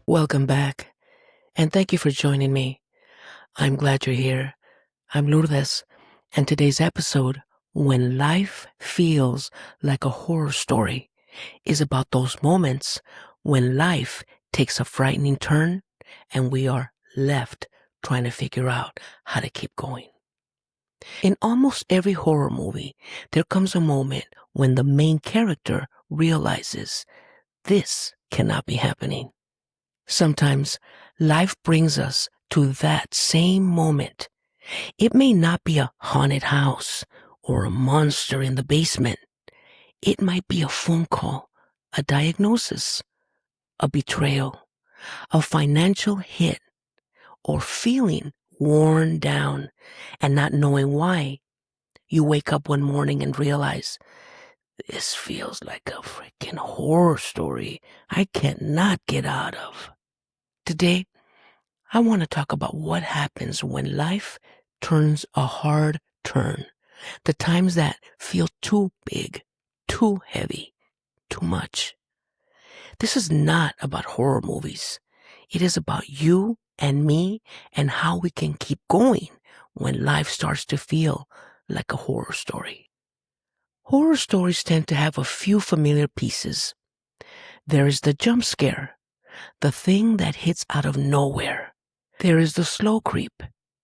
Welcome back, and thank you for joining me. I'm glad you're here. I'm Lourdes, and today's episode, When Life Feels Like a Horror Story, is about those moments when life takes a frightening turn and we are left trying to figure out how to keep going. In almost every horror movie, there comes a moment when the main character realizes this cannot be happening. Sometimes life brings us to that same moment. It may not be a haunted house or a monster in the basement. It might be a phone call, a diagnosis, a betrayal, a financial hit, or feeling worn down and not knowing why. You wake up one morning and realize, this feels like a freaking horror story I cannot get out of. Today, I want to talk about what happens when life turns a hard turn. The times that feel too big, too heavy, too much. This is not about horror movies. It is about you and me and how we can keep going when life starts to feel like a horror story. Horror stories tend to have a few familiar pieces. There is the jump scare, the thing that hits out of nowhere. There is the slow creep,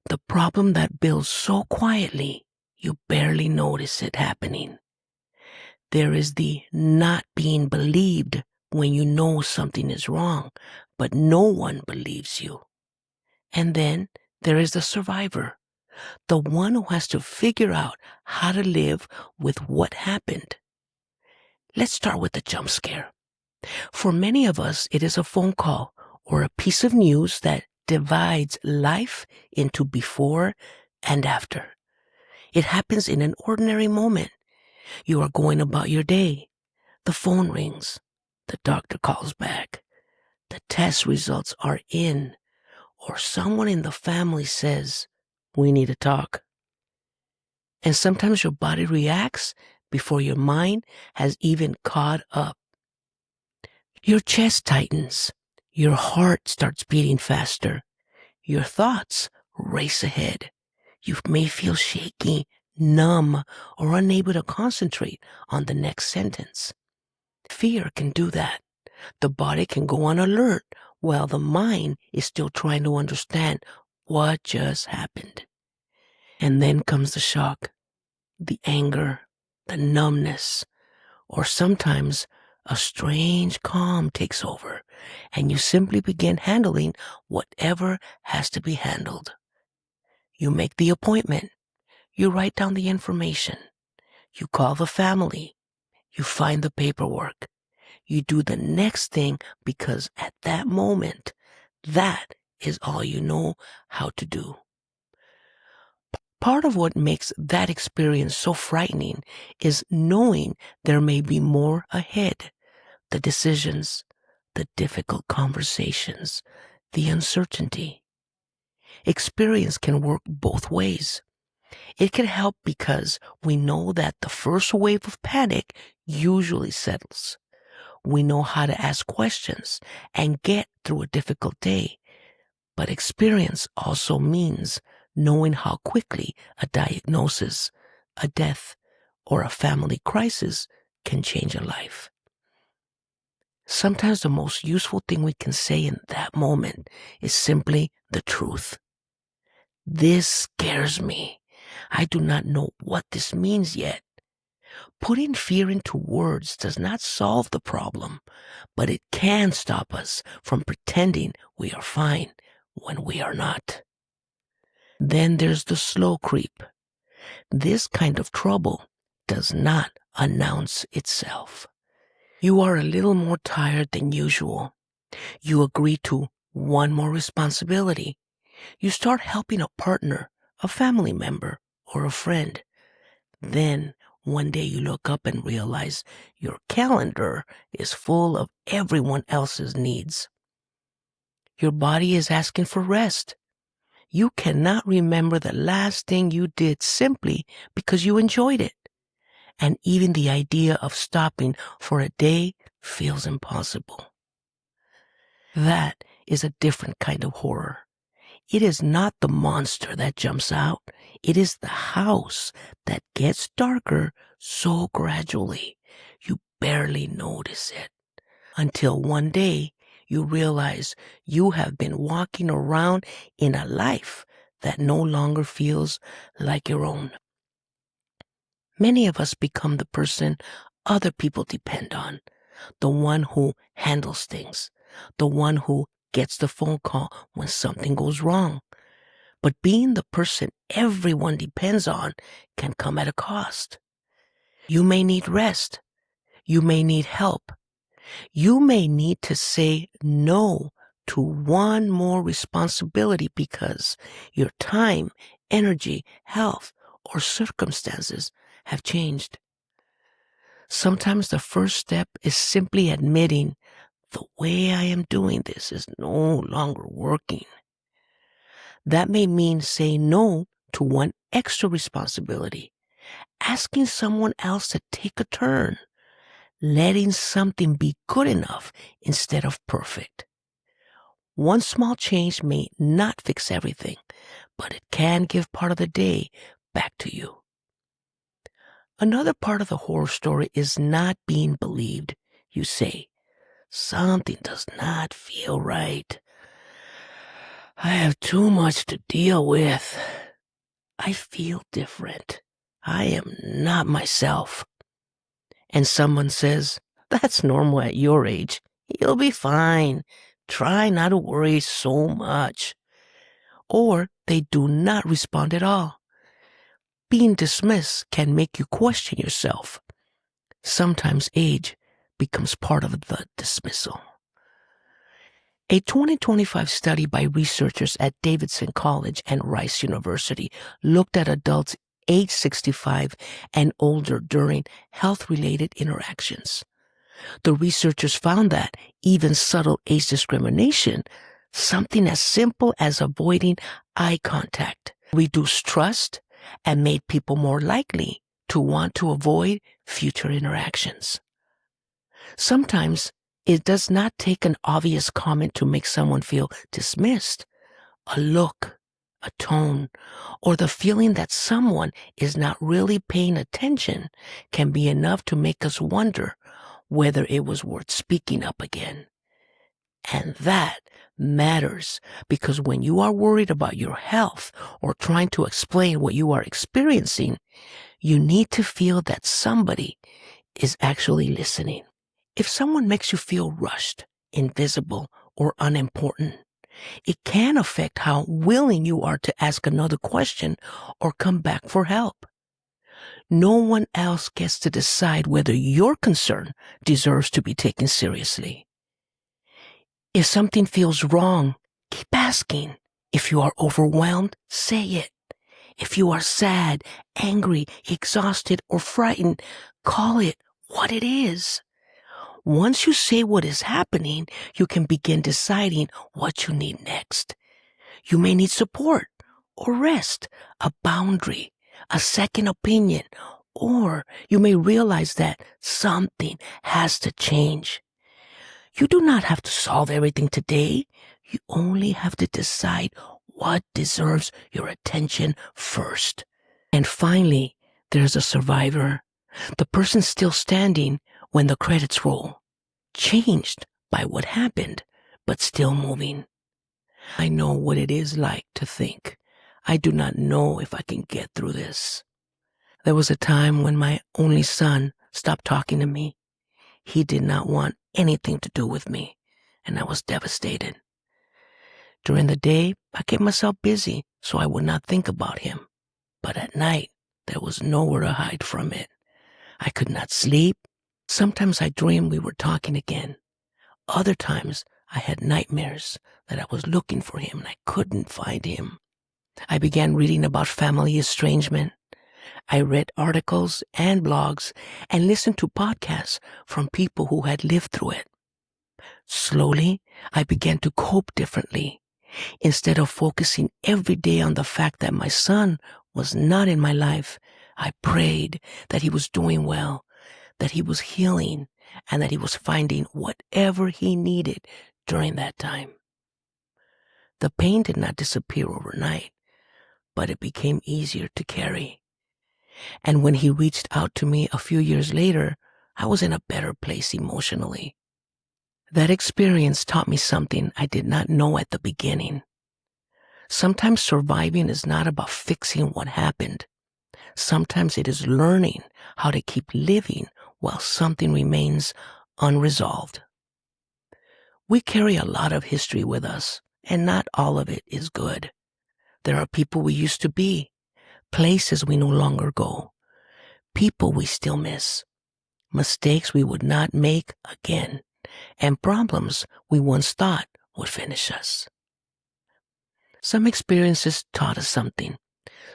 the problem that builds so quietly you barely notice it happening. There is the not being believed when you know something is wrong, but no one believes you. And then there is the survivor, the one who has to figure out how to live with what happened. Let's start with the jump scare. For many of us, it is a phone call or a piece of news that divides life into before and after. It happens in an ordinary moment. You are going about your day. The phone rings. The doctor calls back. The test results are in. Or someone in the family says, we need to talk. And sometimes your body reacts before your mind has even caught up. Your chest tightens. Your heart starts beating faster. Your thoughts race ahead. You may feel shaky, numb, or unable to concentrate on the next sentence. Fear can do that. The body can go on alert while the mind is still trying to understand what just happened. And then comes the shock, the anger, the numbness, or sometimes a strange calm takes over and you simply begin handling whatever has to be handled. You make the appointment. You write down the information. You call the family. You find the paperwork. You do the next thing because at that moment, that is all you know how to do. Part of what makes that experience so frightening is knowing there may be more ahead. The decisions, the difficult conversations, the uncertainty. Experience can work both ways. It can help because we know that the first wave of panic usually settles. We know how to ask questions and get through a difficult day. But experience also means knowing how quickly a diagnosis, a death, or a family crisis can change a life. Sometimes the most useful thing we can say in that moment is simply the truth. This scares me. I do not know what this means yet. Putting fear into words does not solve the problem, but it can stop us from pretending we are fine when we are not. Then there's the slow creep. This kind of trouble does not announce itself. You are a little more tired than usual. You agree to one more responsibility. You start helping a partner, a family member, or a friend. Then one day you look up and realize your calendar is full of everyone else's needs. Your body is asking for rest. You cannot remember the last thing you did simply because you enjoyed it. And even the idea of stopping for a day feels impossible. That is a different kind of horror. It is not the monster that jumps out. It is the house that gets darker so gradually you barely notice it. Until one day you realize you have been walking around in a life that no longer feels like your own. Many of us become the person other people depend on, the one who handles things, the one who gets the phone call when something goes wrong. But being the person everyone depends on can come at a cost. You may need rest. You may need help. You may need to say no to one more responsibility because your time, energy, health, or circumstances have changed. Sometimes the first step is simply admitting the way I am doing this is no longer working. That may mean saying no to one extra responsibility, asking someone else to take a turn, letting something be good enough instead of perfect. One small change may not fix everything, but it can give part of the day back to you. Another part of the horror story is not being believed. You say, something does not feel right. I have too much to deal with. I feel different. I am not myself. And someone says, that's normal at your age. You'll be fine. Try not to worry so much. Or they do not respond at all. Being dismissed can make you question yourself. Sometimes age becomes part of the dismissal. A 2025 study by researchers at Davidson College and Rice University looked at adults age 65 and older during health-related interactions. The researchers found that even subtle age discrimination, something as simple as avoiding eye contact, reduced trust and made people more likely to want to avoid future interactions. Sometimes it does not take an obvious comment to make someone feel dismissed. A look, a tone, or the feeling that someone is not really paying attention can be enough to make us wonder whether it was worth speaking up again. And that matters because when you are worried about your health or trying to explain what you are experiencing, you need to feel that somebody is actually listening. If someone makes you feel rushed, invisible, or unimportant, it can affect how willing you are to ask another question or come back for help. No one else gets to decide whether your concern deserves to be taken seriously. If something feels wrong, keep asking. If you are overwhelmed, say it. If you are sad, angry, exhausted, or frightened, call it what it is. Once you say what is happening, you can begin deciding what you need next. You may need support or rest, a boundary, a second opinion, or you may realize that something has to change. You do not have to solve everything today. You only have to decide what deserves your attention first. And finally, there's a survivor, the person still standing when the credits roll, changed by what happened, but still moving. I know what it is like to think, I do not know if I can get through this. There was a time when my only son stopped talking to me. He did not want anything to do with me, and I was devastated. During the day, I kept myself busy so I would not think about him. But at night, there was nowhere to hide from it. I could not sleep. Sometimes I dreamed we were talking again. Other times, I had nightmares that I was looking for him and I couldn't find him. I began reading about family estrangement. I read articles and blogs and listened to podcasts from people who had lived through it. Slowly, I began to cope differently. Instead of focusing every day on the fact that my son was not in my life, I prayed that he was doing well, that he was healing, and that he was finding whatever he needed during that time. The pain did not disappear overnight, but it became easier to carry. And when he reached out to me a few years later, I was in a better place emotionally. That experience taught me something I did not know at the beginning. Sometimes surviving is not about fixing what happened. Sometimes it is learning how to keep living while something remains unresolved. We carry a lot of history with us, and not all of it is good. There are people we used to be, places we no longer go, people we still miss, mistakes we would not make again, and problems we once thought would finish us. Some experiences taught us something.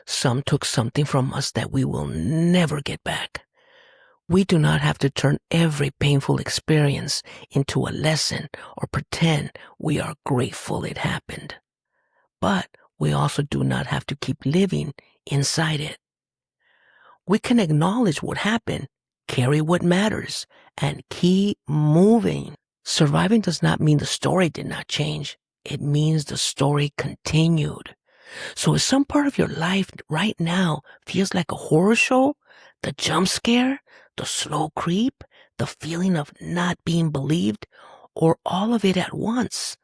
Some took something from us that we will never get back. We do not have to turn every painful experience into a lesson or pretend we are grateful it happened. But we also do not have to keep living inside it. We can acknowledge what happened, carry what matters, and keep moving. Surviving does not mean the story did not change. It means the story continued. So if some part of your life right now feels like a horror show, the jump scare, the slow creep, the feeling of not being believed, or all of it at once,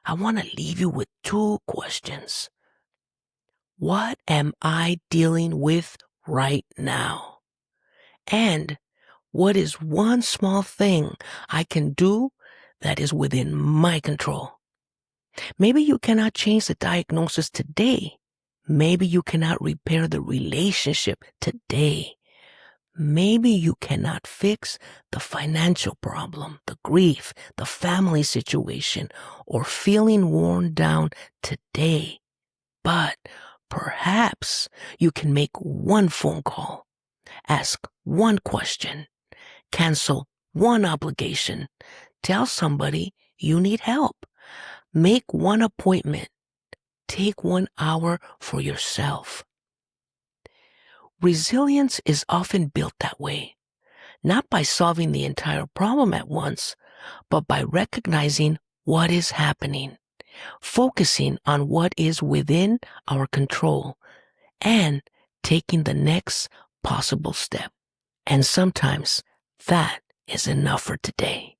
I want to leave you with two questions. What am I dealing with right now? And what is one small thing I can do that is within my control? Maybe you cannot change the diagnosis today. Maybe you cannot repair the relationship today. Maybe you cannot fix the financial problem, the grief, the family situation, or feeling worn down today. But perhaps you can make one phone call, ask one question, cancel one obligation, tell somebody you need help, make one appointment, take 1 hour for yourself. Resilience is often built that way, not by solving the entire problem at once, but by recognizing what is happening, focusing on what is within our control, and taking the next possible step. And sometimes that is enough for today.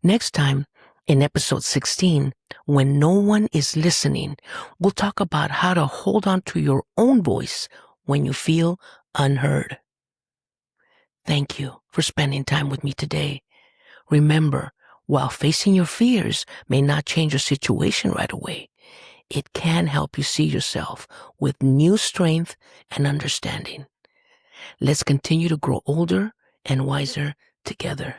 Next time, in episode 16, when no one is listening, we'll talk about how to hold on to your own voice when you feel unheard. Thank you for spending time with me today. Remember, while facing your fears may not change your situation right away, it can help you see yourself with new strength and understanding. Let's continue to grow older and wiser together.